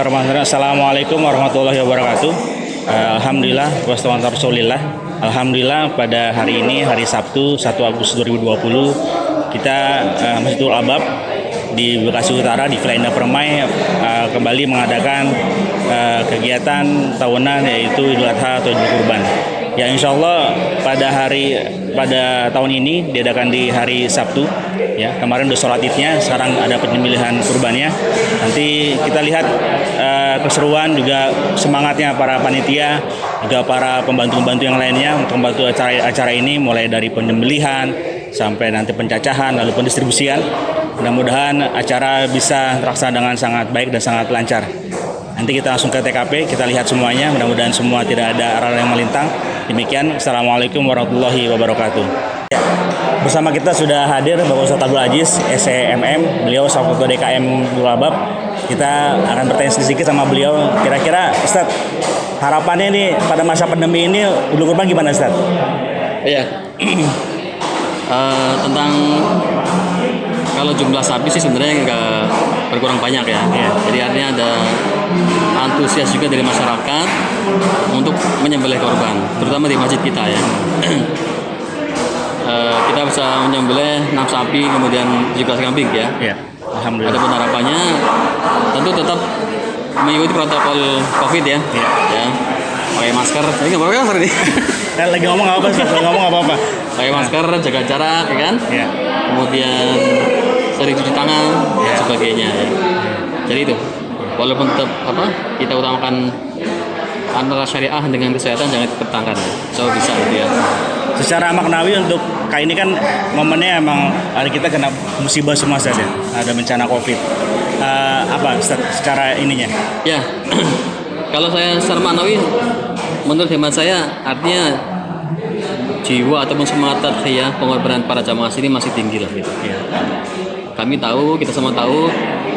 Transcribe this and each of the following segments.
Bismillahirrahmanirrahim. Assalamualaikum warahmatullahi wabarakatuh. Alhamdulillah wassalatu rasulillah. Alhamdulillah pada hari ini, hari Sabtu 1 Agustus 2020, kita Masjidul Albab di Bekasi Utara di Villa Indah Permai kembali mengadakan kegiatan tahunan yaitu Idul Adha atau Idul Kurban. Ya, insya Allah pada tahun ini diadakan di hari Sabtu. Ya, kemarin udah sholat idnya, sekarang ada penyembelihan kurbannya. Nanti kita lihat keseruan juga semangatnya para panitia, juga para pembantu-pembantu yang lainnya untuk membantu acara ini, mulai dari penyembelihan sampai nanti pencacahan lalu pendistribusian. Mudah-mudahan acara bisa terlaksana dengan sangat baik dan sangat lancar. Nanti kita langsung ke TKP, kita lihat semuanya. Mudah-mudahan semua tidak ada hal-hal yang melintang. Demikian, Assalamualaikum warahmatullahi wabarakatuh. Ya, bersama kita sudah hadir Bapak Ustadz Abdul Aziz, SEMM. Beliau selaku Ketua DKM Bulabab. Kita akan bertanya sedikit sama beliau. Kira-kira Ustadz, harapannya nih pada masa pandemi ini Idul Kurban gimana Ustadz? Iya. Tentang kalau jumlah sapi sih sebenarnya nggak berkurang banyak ya. Jadi artinya ada antusias juga dari masyarakat untuk menyembelih korban, terutama di masjid kita ya. Kita bisa menyembelih 6 sapi kemudian 17 kambing ya. Alhamdulillah. Adapun harapannya tentu tetap mengikuti protokol COVID ya. Ya. Pakai masker. Ini nggak pakai masker nih. Lagi ngomong apa sih? Ngomong apa-apa. Pakai masker, jaga jarak, ya kan? Kemudian sering cuci tangan, dan sebagainya. Ya. Jadi itu, walaupun tetap kita utamakan antara syariah dengan kesehatan jangan diketangkan. So bisa gitu ya. Secara maknawi untuk kali ini kan momennya emang kita kena musibah semua saja, ada bencana COVID. Secara ininya? Ya, kalau saya secara maknawi, menurut hemat saya artinya jiwa ataupun semangat tadhiyah pengorbanan para jamaah sini masih tinggi lah gitu. Kami tahu, kita semua tahu,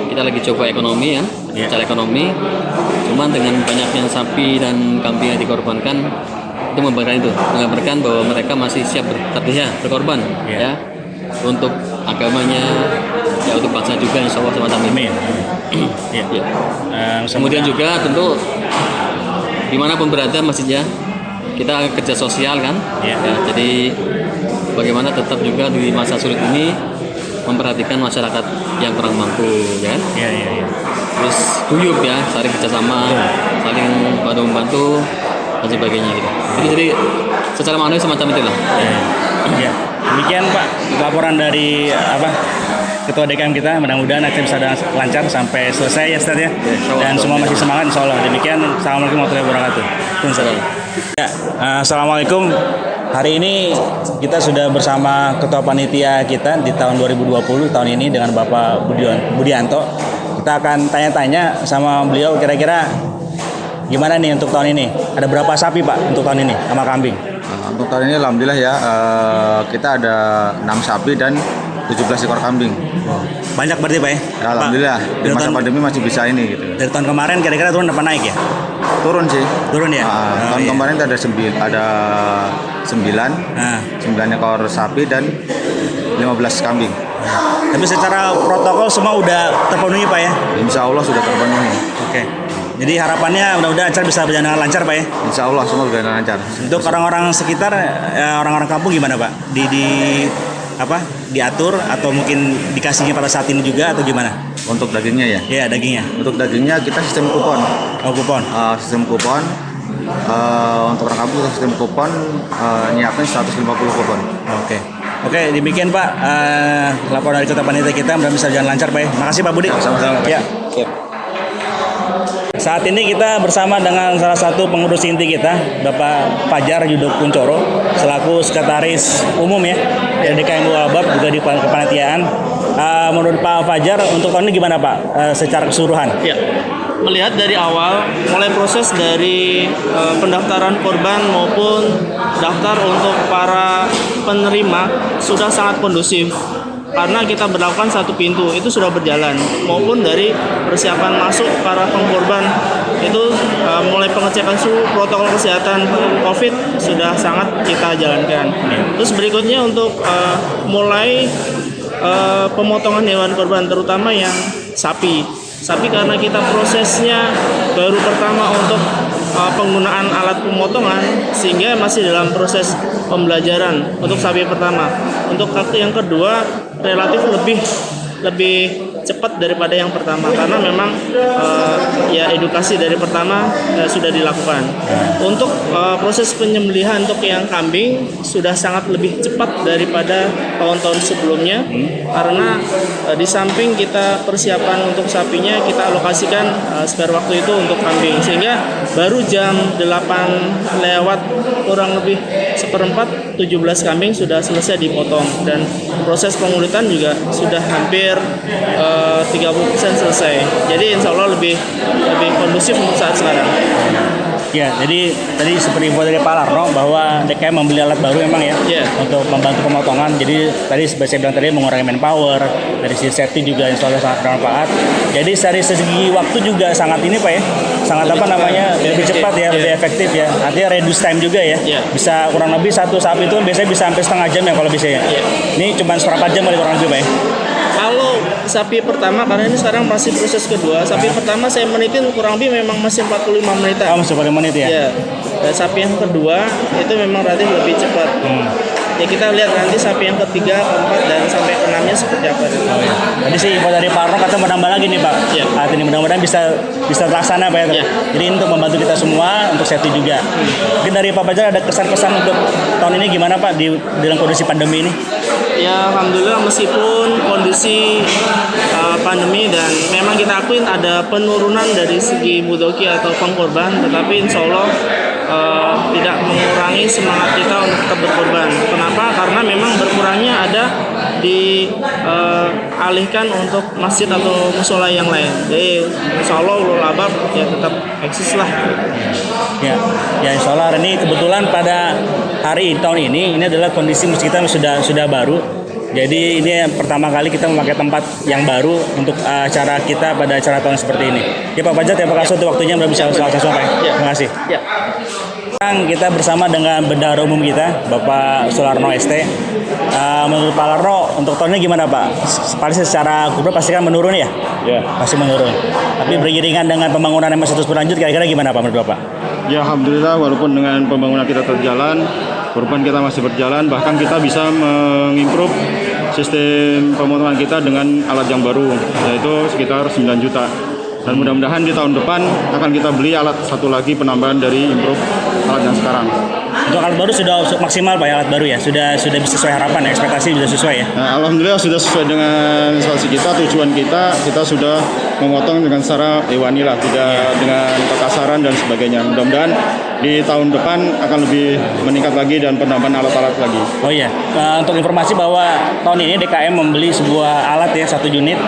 kita lagi coba ekonomi ya, secara ekonomi. Cuman dengan banyaknya sapi dan kambing yang dikorbankan, itu menggambarkan bahwa mereka masih siap bertadhiyah, berkorban ya, untuk agamanya, ya untuk bangsa juga, insya Allah semacam ini. Kemudian juga tentu dimanapun berada masjidnya, kita kerja sosial kan, jadi bagaimana tetap juga di masa sulit ini memperhatikan masyarakat yang kurang mampu, ya. Terus guyup ya, saling kerjasama, saling bantu-membantu dan sebagainya gitu. Jadi secara manusia semacam itulah. Demikian Pak laporan dari Ketua DKM kita. Mudah-mudahan acara bisa lancar sampai selesai ya Ustaz ya. Dan semua masih semangat insya Allah. Demikian, Assalamualaikum warahmatullahi wabarakatuh. Assalamualaikum. Hari ini kita sudah bersama Ketua Panitia kita di tahun 2020 tahun ini dengan Bapak Budianto. Kita akan tanya-tanya sama beliau kira-kira gimana nih untuk tahun ini. Ada berapa sapi Pak untuk tahun ini sama kambing? Untuk tahun ini alhamdulillah ya, kita ada 6 sapi dan 17 ekor kambing. Banyak berarti Pak ya? Alhamdulillah, di masa pandemi masih bisa ini gitu. Dari tahun kemarin kira-kira turun apa naik ya? Turun sih. Turun ya? Tahun kemarin ada 9 ekor sapi dan 15 kambing. Tapi secara protokol semua udah terpenuhi Pak ya? Insya Allah sudah terpenuhi. Oke. Jadi harapannya mudah-mudahan acara bisa berjalan dengan lancar Pak ya? Insya Allah semua berjalan lancar. Untuk orang-orang sekitar, orang-orang kampung gimana Pak? Diatur atau mungkin dikasihnya pada saat ini juga atau gimana? Untuk dagingnya ya? Iya, dagingnya. Untuk dagingnya kita sistem kupon. Oh, kupon. Sistem kupon. Untuk orang kampung sistem kupon, nyiapin 150 kupon. Oke, demikian Pak laporan dari Ketua Panitia kita, mudah-mudahan bisa jalan lancar Pak ya. Makasih Pak Budi. Sama-sama. Ya. Saat ini kita bersama dengan salah satu pengurus inti kita, Bapak Fajar Yudho Kuncoro, selaku Sekretaris Umum ya dari DKM Bulabab, juga di kepanitiaan. Menurut Pak Fajar, untuk tahun ini gimana Pak secara keseluruhan? Ya, melihat dari awal, mulai proses dari pendaftaran korban maupun daftar untuk para penerima sudah sangat kondusif. Karena kita berlakukan satu pintu, itu sudah berjalan. Maupun dari persiapan masuk para pengkorban, itu mulai pengecekan suhu, protokol kesehatan COVID sudah sangat kita jalankan. Terus berikutnya untuk mulai pemotongan hewan korban, terutama yang sapi. Tapi karena kita prosesnya baru pertama untuk penggunaan alat pemotongan, sehingga masih dalam proses pembelajaran untuk sapi pertama. Untuk yang kedua relatif lebih cepat daripada yang pertama, karena memang ya edukasi dari pertama sudah dilakukan. Untuk proses penyembelihan untuk yang kambing sudah sangat lebih cepat daripada tahun-tahun sebelumnya, karena di samping kita persiapan untuk sapinya, kita alokasikan spare waktu itu untuk kambing, sehingga baru jam 8 lewat kurang lebih seperempat 17 kambing sudah selesai dipotong, dan proses pengulitan juga sudah hampir 30% selesai. Jadi insya Allah lebih kondusif untuk saat sekarang. Ya, jadi tadi seperti info dari Pak Larno bahwa DKM membeli alat baru memang ya, untuk membantu pemotongan. Jadi tadi seperti saya bilang tadi mengurangi manpower, dari sisi safety juga insya Allah sangat bermanfaat. Jadi dari segi waktu juga sangat ini Pak ya, sangat lebih cepat ya, lebih efektif ya. Artinya reduce time juga ya. Bisa kurang lebih satu sapi itu biasanya bisa sampai setengah jam ya kalau bisa ya. Ini cuma seberapa jam kali kurang lebih Pak ya? Kalau sapi pertama, karena ini sekarang masih proses kedua, sapi pertama saya menitin kurang lebih memang masih 45 menitan. Oh, masih 45 menit ya? Ya. Dan sapi yang kedua itu memang relatif lebih cepat. Ya kita lihat nanti sapi yang ketiga, keempat, dan sampai keenamnya seperti apa. Tadi sih info dari Pak Arno kata menambah lagi nih Pak. Saat ini mudah-mudahan bisa terlaksana Pak ya. Jadi ini untuk membantu kita semua, untuk safety juga. Mungkin dari Pak Fajar ada kesan-kesan untuk tahun ini gimana Pak dalam kondisi pandemi ini? Ya alhamdulillah, meskipun kondisi pandemi dan memang kita akuin ada penurunan dari segi mudoki atau pengkorban, tetapi insya Allah tidak mengurangi semangat kita untuk tetap berkorban. Kenapa? Karena memang berkurangnya ada dialihkan untuk masjid atau musola yang lain. Jadi insya Allah ulul albab ya tetap eksis lah. Ya insya Allah ini kebetulan pada hari tahun ini adalah kondisi masjid kita sudah baru. Jadi ini pertama kali kita memakai tempat yang baru untuk acara kita pada acara tahun seperti ini. Ya Pak Fajar, terima kasih untuk waktunya, sudah bisa langsung Pak. Terima kasih. Sekarang kita bersama dengan bendahara umum kita, Bapak Sularno ST. Menurut Pak Larno, untuk tahun ini gimana Pak? Pasti secara kurva pasti kan menurun ya? Ya. Pasti menurun. Tapi beriringan dengan pembangunan yang masih terus berlanjut, kira-kira gimana Pak menurut Bapak? Ya alhamdulillah, walaupun dengan pembangunan kita terjalan, korban kita masih berjalan, bahkan kita bisa mengimprove sistem pemotongan kita dengan alat yang baru, yaitu sekitar 9 juta. Dan mudah-mudahan di tahun depan akan kita beli alat satu lagi penambahan dari improve alat yang sekarang. Untuk alat baru sudah maksimal Pak ya, alat baru ya? Sudah bisa sesuai harapan, ekspektasi sudah sesuai ya? Nah, alhamdulillah sudah sesuai dengan ekspektasi kita, tujuan kita sudah memotong dengan secara hewani lah, tidak dengan kekasaran dan sebagainya. Mudah-mudahan di tahun depan akan lebih meningkat lagi dan penambahan alat-alat lagi. Oh iya, untuk informasi bahwa tahun ini DKM membeli sebuah alat ya, 1 unit,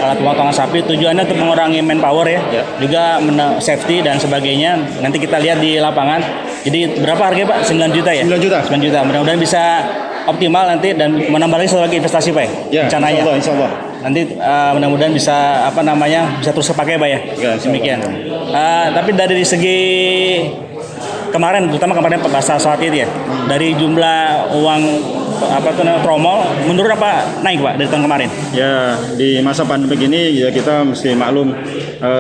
alat pemotongan sapi, tujuannya untuk mengurangi manpower ya, juga safety dan sebagainya. Nanti kita lihat di lapangan. Jadi berapa harganya Pak? 9 juta ya? 9 juta. 9 juta. Mudah-mudahan bisa optimal nanti dan menambah lagi satu lagi investasi Pak ya? Rencananya. Insya Allah. Nanti mudah-mudahan bisa bisa terus terpakai Pak ya? Demikian. Tapi dari segi kemarin, terutama kemarin bahasa saat itu ya, dari jumlah uang promo menurun apa naik Pak dari tahun kemarin? Ya, di masa pandemi ini ya kita mesti maklum,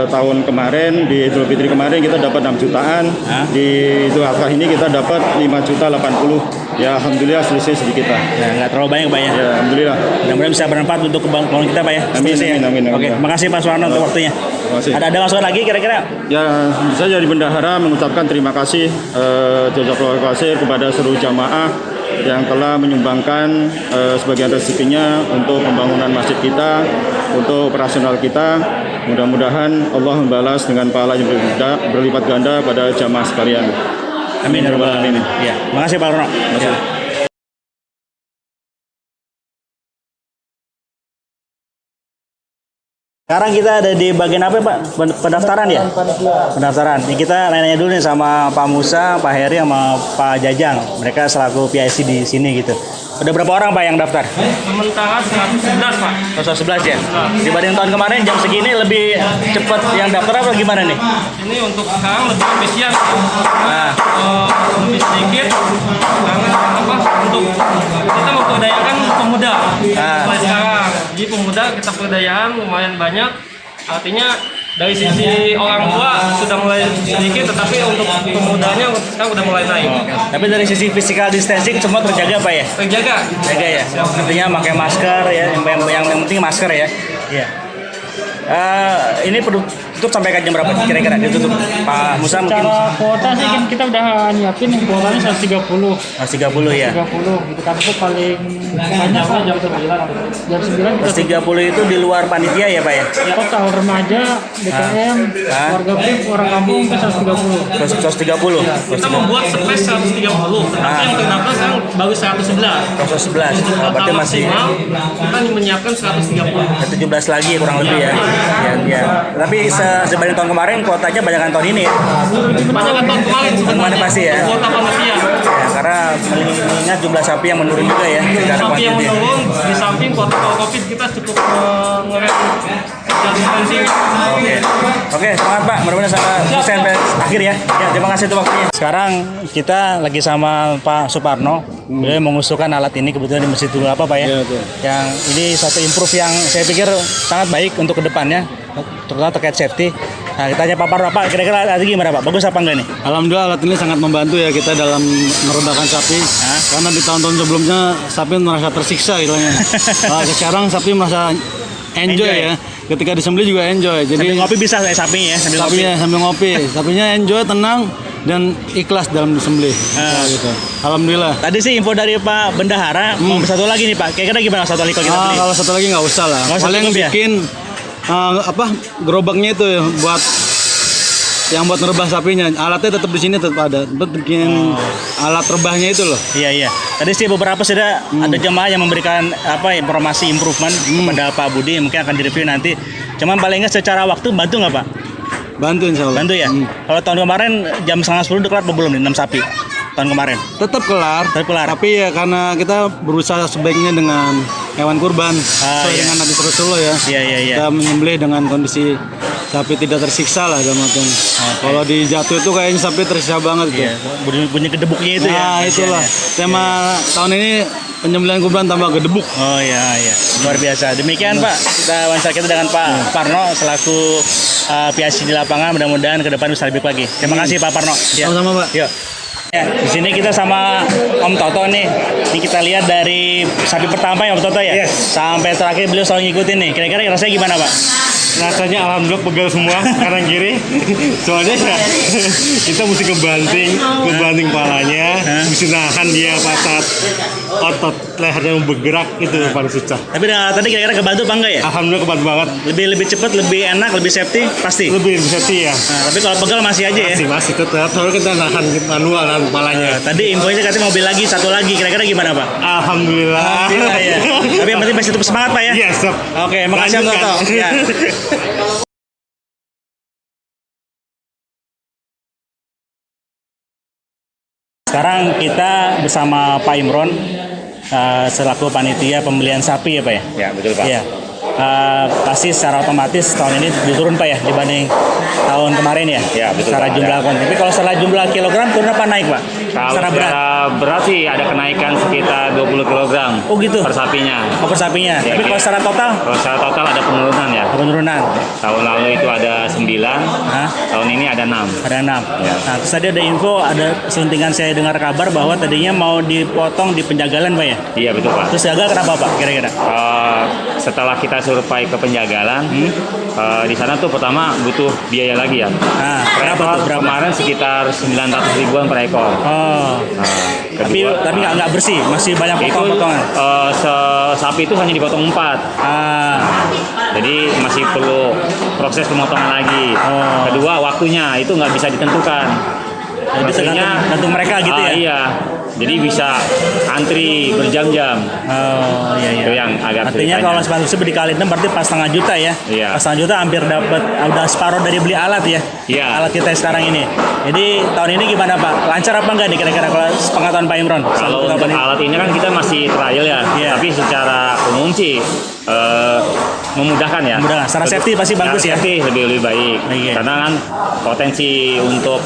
tahun kemarin di Idul Fitri kemarin kita dapat 6 jutaan, di Idul Adha ini kita dapat 5.080.000. Ya alhamdulillah selisih sedikit lah. Ya, nggak terlalu banyak Pak ya? Ya alhamdulillah. Mudah-mudahan bisa bermanfaat untuk kebangunan kita Pak ya. Amin. Oke, terima kasih Pak Suwarno untuk waktunya. Ada masukan lagi kira-kira? Ya, saya jadi bendahara mengucapkan terima kasih jazakallahu khairan kepada seluruh jamaah yang telah menyumbangkan sebagian rezekinya untuk pembangunan masjid kita, untuk operasional kita. Mudah-mudahan Allah membalas dengan pahala yang berlipat ganda pada jamaah sekalian. Amin ya rabbal alamin. Ya, makasih Pak Rono. Ya. Sekarang kita ada di bagian apa Pak? Pendaftaran ya? Pendaftaran. Ini kita nanya dulu nih sama Pak Musa, Pak Heri, sama Pak Jajang. Mereka selaku PIC di sini gitu. Udah berapa orang Pak yang daftar? Sementara 111 Pak. 111 ya? Dibanding tahun kemarin jam segini lebih cepat yang daftar apa gimana nih? Ini untuk sekarang lebih efisien. Lebih sedikit karena untuk kita memperdayakan pemuda mulai sekarang. Jadi pemuda kita perdayakan lumayan banyak. Artinya dari sisi orang tua sudah mulai sedikit, tetapi untuk pemudanya sekarang udah mulai naik. Tapi dari sisi physical distancing semua terjaga Pak ya? Terjaga. Jaga ya. Artinya pakai masker ya, yang penting masker ya. Iya. Ini perlu tutup sampai jam berapa kira-kira ditutup? Pak Musa mungkin Cara kuota sih kan kita udah nyiapin kuotanya 130. 30 ya. 30 gitu kan, itu paling banyak lah jam 9. Jam 9 kita 30 itu di luar panitia ya Pak ya? total remaja, BKM, warga BIM, orang kampung ke 130. 130. Kita membuat space 130, tetapi yang terdaftar sekarang baru 111. 111. Untuk total Berarti masih maksimal, kita menyiapkan 130. 17 lagi kurang lebih ya. Ya. Tapi sebanding tahun kemarin kuotanya banyakan tahun ini ya. Banyak kan tahun kemarin Kemarin sebenarnya. pasti ya. Kuota panitia. Ya, karena mengingat jumlah sapi yang menurun juga ya secara Sapi yang kuantiti. menurun, di samping protokol COVID kita cukup ngerem social distancing. Oke, semangat Pak. Mudah-mudahan sampai akhir ya. Ya, terima kasih untuk waktunya. Sekarang kita lagi sama Pak Suparno. Beliau mengusulkan alat ini kebetulan di Masjid Tunggal apa Pak ya? Yang ini satu improve yang saya pikir sangat baik untuk kedepannya, terutama terkait safety. Nah, kita tanya Pak Parno, Pak, kira-kira alat ini gimana Pak? Bagus apa enggak nih? Alhamdulillah alat ini sangat membantu ya kita dalam meredakan sapi. Karena di tahun-tahun sebelumnya sapi merasa tersiksa istilahnya. Sekarang sapi merasa enjoy ya. Ketika disembelih juga enjoy. Jadi Sambil ngopi bisa sapinya ya, sambil ngopi. sapinya sambil ngopi. Sapinya enjoy, tenang dan ikhlas dalam disembelih. Gitu. Alhamdulillah. Tadi sih info dari Pak Bendahara, mau satu lagi nih Pak. Kira-kira gimana satu lagi kalau kita beli? Kalau satu lagi nggak usah lah. Nggak usah, Paling cukup ya? bikin gerobaknya itu ya, buat merebah sapinya. Alatnya tetap di sini tetap ada. Buat bikin alat rebahnya itu loh. Iya. Tadi sih beberapa sudah ada jemaah yang memberikan informasi improvement kepada Pak Budi, mungkin akan direview nanti. Cuman paling nggak secara waktu bantu nggak Pak? Bantu insya Allah. Bantu ya. Kalau tahun kemarin jam 9:30 udah kelar apa belum nih 6 sapi? Tahun kemarin. Tetap kelar. Tapi ya karena kita berusaha sebaiknya dengan hewan kurban sesuai dengan hadis Rasulullah ya. Iya. Kita menyembelih dengan kondisi sapi tidak tersiksa lah dalam artian. Kalau di jatuh itu kayaknya sapi tersiksa banget gitu. Iya. Bunyi kedebuknya itu ya. Nah, itulah tema tahun ini, penyembelihan kurban tambah gedebuk. Oh iya. Luar biasa. Demikian Pak, kita wawancara kita dengan Pak Parno selaku PIC di lapangan. Mudah-mudahan ke depan bisa lebih lagi. Terima kasih Pak Parno. Ya. Sama-sama, Pak. Yuk. Ya, di sini kita sama Om Toto nih. Ini kita lihat dari sapi pertama ya Om Toto ya. Sampai terakhir beliau selalu ngikutin nih. Kira-kira rasanya gimana Pak? Rasanya alhamdulillah pegel semua kanan kiri. Soalnya ya kita mesti ngebanting palanya, mesti nahan dia pas otot lehernya bergerak, itu paling susah. Tapi dengan alat tadi kira-kira kebantu apa enggak ya? Alhamdulillah kebantu banget. Lebih cepat, lebih enak, lebih safety pasti. Lebih safety ya. Nah, tapi kalau pegel masih aja ya. Masih tetap. Soalnya kita nahan manual nahan palanya. Tadi infonya katanya mobil lagi, satu lagi. Kira-kira gimana Pak? Alhamdulillah. Ya. Tapi yang penting masih tetap semangat Pak ya. Iya, siap. Oke, makasih Om Toto. Ya. Sekarang kita bersama Pak Imron selaku panitia pembelian sapi ya Pak ya? Ya, betul Pak. Iya. Pasti secara otomatis tahun ini diturun Pak ya dibanding tahun kemarin ya? Ya, betul, Secara Pak, jumlah ada. konten. Tapi kalau secara jumlah kilogram turun apa naik Pak? Kalau Secara berat? berat sih ada kenaikan sekitar 20 kg Oh gitu? per sapinya. Oh per sapinya. Ya, Tapi kalau secara total? Kalau secara total ada penurunan ya. Penurunan. Tahun lalu itu ada 9, tahun ini ada 6. Ada 6. Ya. Nah, terus tadi ada info, ada selentingan saya dengar kabar bahwa tadinya mau dipotong di penjagalan Pak ya? Iya betul Pak. Terus gagal kenapa Pak kira-kira? Setelah kita survei ke penjagalan, di sana tuh pertama butuh biaya lagi ya. Nah, Per berapa ekor tuh? Berapa? kemarin sekitar 900 ribuan per ekor. Oh. Nah, Tapi kedua, nggak bersih, masih banyak itu potong-potongan. sapi itu hanya dipotong 4. Jadi masih perlu proses pemotongan lagi. Oh. Kedua waktunya itu nggak bisa ditentukan. Jadi tergantung mereka gitu ya? Iya. Jadi bisa antri berjam-jam. Oh iya. Itu yang agak Artinya ceritanya. kalau 900 dikali 6 berarti pas setengah juta ya? Iya. Pas setengah juta hampir dapat udah separuh dari beli alat ya? Iya. Alat kita sekarang ini. Jadi tahun ini gimana Pak? Lancar apa enggak nih kira-kira kalau pengetahuan Pak Imron? Kalau untuk alat ini kan kita masih trial ya. Iya. Tapi secara umum sih memudahkan ya. Memudahkan. Secara safety pasti bagus ya? Safety lebih baik. Iya. Karena kan potensi untuk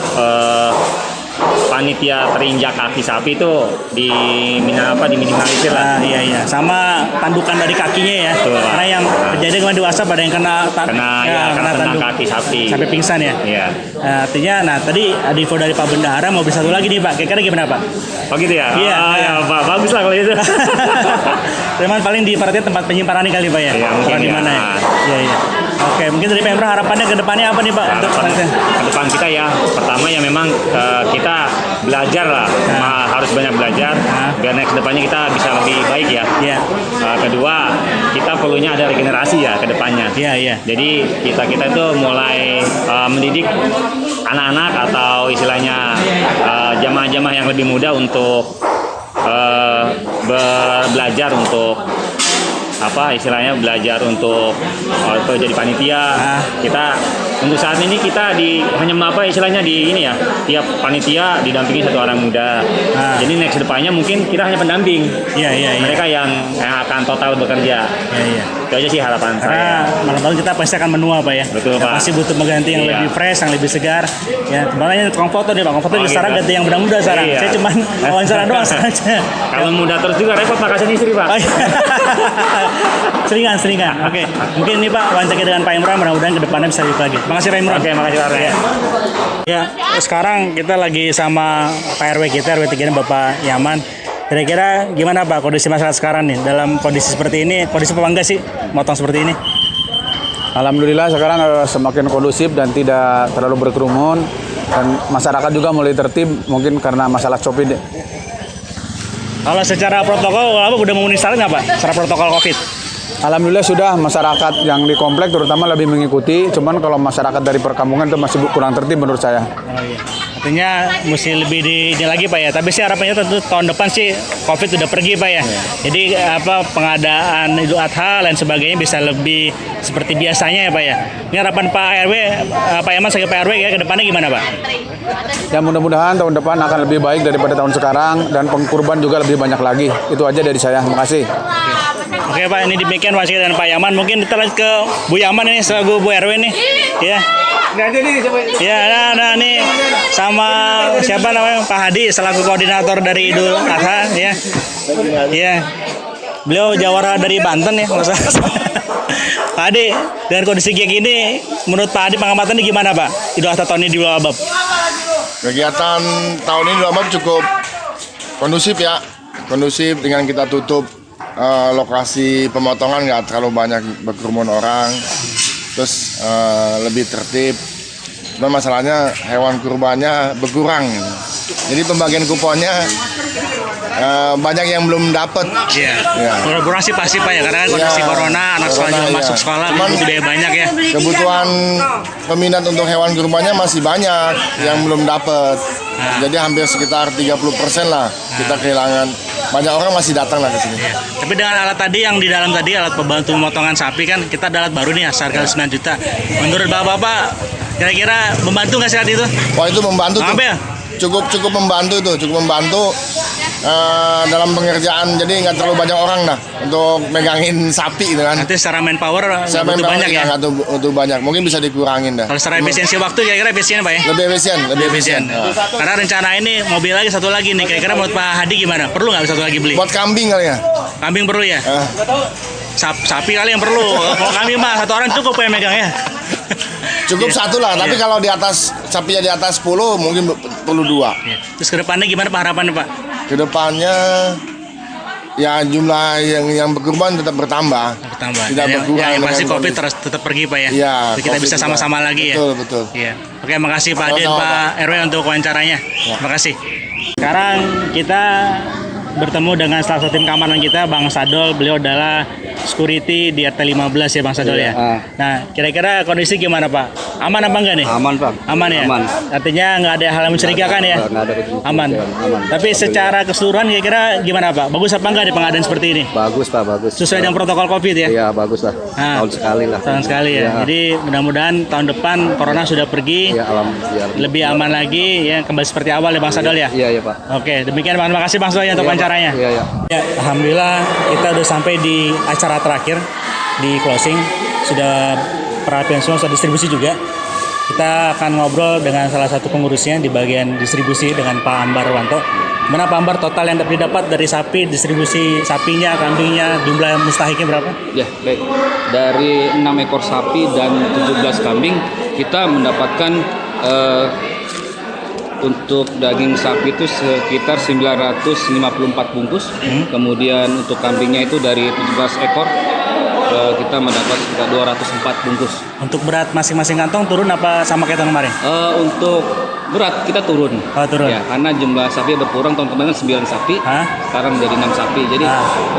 panitia terinjak kaki sapi itu diminimalisir lah. Iya. Sama tandukan dari kakinya ya. Betul, Pak. Karena yang kejadian kemarin di WhatsApp ada yang kena kena tanduk kaki sapi. sampai pingsan ya. Iya. Artinya, tadi ada info dari Pak Bendahara mau beli satu lagi nih Pak. Kira-kira gimana Pak? Oh gitu ya? Iya. Ya Pak, bagus lah kalau itu. Cuman paling diperhatiin tempat penyimpanan kali Pak ya. Iya, mungkin Bukan di ya. mana ya? Iya. Oke, mungkin dari Pemprov harapannya ke depannya apa nih Pak? Untuk Ke depan kita ya, pertama ya memang kita belajar lah, harus banyak belajar biar next depannya kita bisa lebih baik ya. Iya. Kedua, kita perlunya ada regenerasi ya ke depannya. Iya. Jadi kita itu mulai mendidik anak-anak atau istilahnya jamaah-jamaah yang lebih muda untuk belajar untuk belajar untuk jadi panitia. Kita untuk saat ini kita istilahnya di ini ya, tiap panitia didampingi satu orang muda. Jadi next depannya mungkin kita hanya pendamping. Iya. Mereka yang akan total bekerja. Iya. Itu aja sih harapan saya. Malam-malam kita pasti akan menua Pak ya. Betul, Pak. Pasti butuh mengganti yang lebih fresh, yang lebih segar. Ya, makanya tukang foto nih Pak. Tukang foto sekarang ganti yang muda-muda sekarang. Iya. Saya cuma wawancara doang saja. Kalau muda terus juga repot Pak, kasihan istri Pak. Selingan. Oke. Mungkin ini Pak wawancara dengan Pak Imran, mudah-mudahan ke depannya bisa lebih lagi. Makasih Pak Imran. Oke, makasih Pak. Ya, sekarang kita lagi sama Pak RW kita, RW 3 Bapak Yaman. Kira-kira gimana Pak kondisi masyarakat sekarang nih dalam kondisi seperti ini? Kondisi apa enggak sih motong seperti ini? Alhamdulillah sekarang semakin kondusif dan tidak terlalu berkerumun dan masyarakat juga mulai tertib mungkin karena masalah COVID. Kalau secara protokol apa udah memenuhi syarat nggak Pak? Secara protokol COVID? Alhamdulillah sudah, masyarakat yang di komplek terutama lebih mengikuti, cuman kalau masyarakat dari perkampungan itu masih kurang tertib menurut saya. Oh iya. Artinya mesti lebih ini lagi Pak ya. Tapi sih harapannya tentu tahun depan sih COVID udah pergi Pak ya. Jadi pengadaan Idul Adha dan sebagainya bisa lebih seperti biasanya ya Pak ya. Ini harapan Pak RW, Pak Yaman sebagai Pak RW ya ke depannya gimana Pak? Ya mudah-mudahan tahun depan akan lebih baik daripada tahun sekarang dan pengkurban juga lebih banyak lagi. Itu aja dari saya. Terima kasih. Oke Pak, ini demikian wawancara dengan Pak Yaman. Mungkin kita lanjut ke Bu Yaman ini selaku Bu RW nih. Ya. Ya, nah nih sama siapa namanya Pak Hadi selaku koordinator dari Idul Adha ya. Ya. Beliau jawara dari Banten ya. Pak Hadi, dengan kondisi kayak gini menurut Pak Hadi pengamatannya gimana Pak? Idul Adha tahun ini di Ulul Albab. Kegiatan tahun ini Ulul Albab cukup kondusif ya. Kondusif dengan kita tutup lokasi pemotongan, nggak terlalu banyak berkerumun orang, terus lebih tertib. Cuma masalahnya hewan kurbannya berkurang, jadi pembagian kuponnya banyak yang belum dapat. Iya. Ya. Kolaborasi pasti Pak ya, karena kondisi corona, anak sekolah juga masuk sekolah, butuh biaya banyak ya. Kebutuhan peminat untuk hewan kurbannya masih banyak yang belum dapat. Jadi hampir sekitar 30% lah kita kehilangan. Banyak orang masih datang lah ke sini. Tapi dengan alat tadi yang di dalam tadi, alat pembantu pemotongan sapi kan kita ada alat baru nih harga 9 juta. Menurut Bapak-bapak kira-kira membantu nggak sih alat itu? Wah itu membantu tuh. Ya? Cukup membantu tuh, cukup membantu dalam pengerjaan. Jadi nggak terlalu banyak orang dah untuk megangin sapi gitu kan. Nanti secara manpower butuh banyak ya? Nggak butuh banyak, mungkin bisa dikurangin dah. Kalau secara efisiensi waktu kira-kira efisien Pak ya? Lebih efisien. Karena rencana ini mobil lagi satu lagi nih, kira-kira menurut Pak Hadi gimana? Perlu nggak satu lagi beli? Buat kambing kali ya? Kambing perlu ya? Sapi kali yang perlu. Kalau kambing mah satu orang cukup ya megang ya? Cukup satu lah, tapi kalau di atas sapinya di atas 10 mungkin perlu 2. Terus kedepannya gimana Pak harapannya Pak? Kedepannya ya jumlah yang berkurban tetap bertambah. Tidak berkurang. Yang pasti COVID terus tetap pergi Pak ya. Iya. Kita bisa sama-sama lagi ya. Betul. Iya. Oke, makasih Pak Adin, Pak RW untuk wawancaranya. Makasih. Sekarang kita bertemu dengan salah satu tim keamanan kita, Bang Sadol. Beliau adalah security di RT 15 ya Bang Sadol ya. Nah, kira-kira kondisi gimana Pak? Aman apa enggak nih? Aman Pak. Aman ya? Aman. Artinya nggak ada hal yang mencurigakan ya? Nggak ada aman. Tapi secara keseluruhan kira-kira gimana Pak? Bagus apa enggak di pengadaan seperti ini? Bagus Pak, bagus. Sesuai dengan protokol COVID ya? Iya, bagus lah. Tahun sekali lah. Tahun sekali ya. Jadi mudah-mudahan tahun depan corona sudah pergi. Iya, alhamdulillah. Lebih aman lagi ya, kembali seperti awal ya Bang Sadol ya? Iya Pak. Oke, demikian Bang. Terima kasih Bang Sadol untuk wawancaranya. Iya. Ya, alhamdulillah kita udah sampai di acara terakhir di closing. Sudah perhatian semua, sudah distribusi juga. Kita akan ngobrol dengan salah satu pengurusnya di bagian distribusi dengan Pak Ambar Wanto. Mana Pak Ambar total yang didapat dari sapi, distribusi sapinya, kambingnya, jumlah mustahiknya berapa? Ya, baik. Dari 6 ekor sapi dan 17 kambing, kita mendapatkan untuk daging sapi itu sekitar 954 bungkus. Kemudian untuk kambingnya itu dari 17 ekor kita mendapat sekitar 204 bungkus. Untuk berat masing-masing kantong turun apa sama kayak tahun kemarin? Untuk berat kita turun. Oh, turun. Ya, karena jumlah sapi berkurang, tahun kemarin 9 sapi, sekarang menjadi 6 sapi. Jadi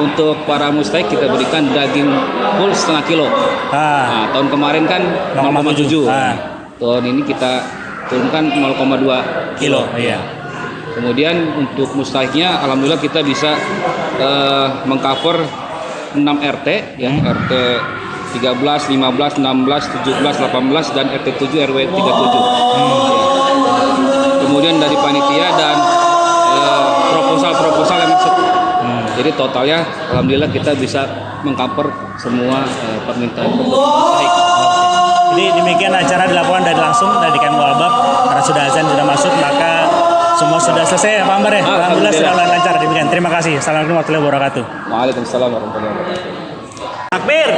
untuk para mustahik kita berikan daging full setengah kilo. Nah, tahun kemarin kan 0,7. Tahun ini kita turunkan 0,2 kilo. Iya. Kemudian untuk mustahiknya, alhamdulillah kita bisa mengcover 6 RT, ya, RT 13, 15, 16, 17, 18, dan RT 7 RW 37. Ya. Kemudian dari panitia dan proposal yang masuk. Jadi totalnya alhamdulillah kita bisa mengcover semua permintaan untuk mustahik. Jadi demikian acara dilakukan dari langsung dari KMU Albab. Karena sudah azan sudah masuk, maka semua sudah selesai ya Pak Ambar ya. Alhamdulillah sudah lancar. Demikian. Terima kasih. Assalamualaikum warahmatullahi wabarakatuh. Waalaikumsalam warahmatullahi wabarakatuh. Takbir.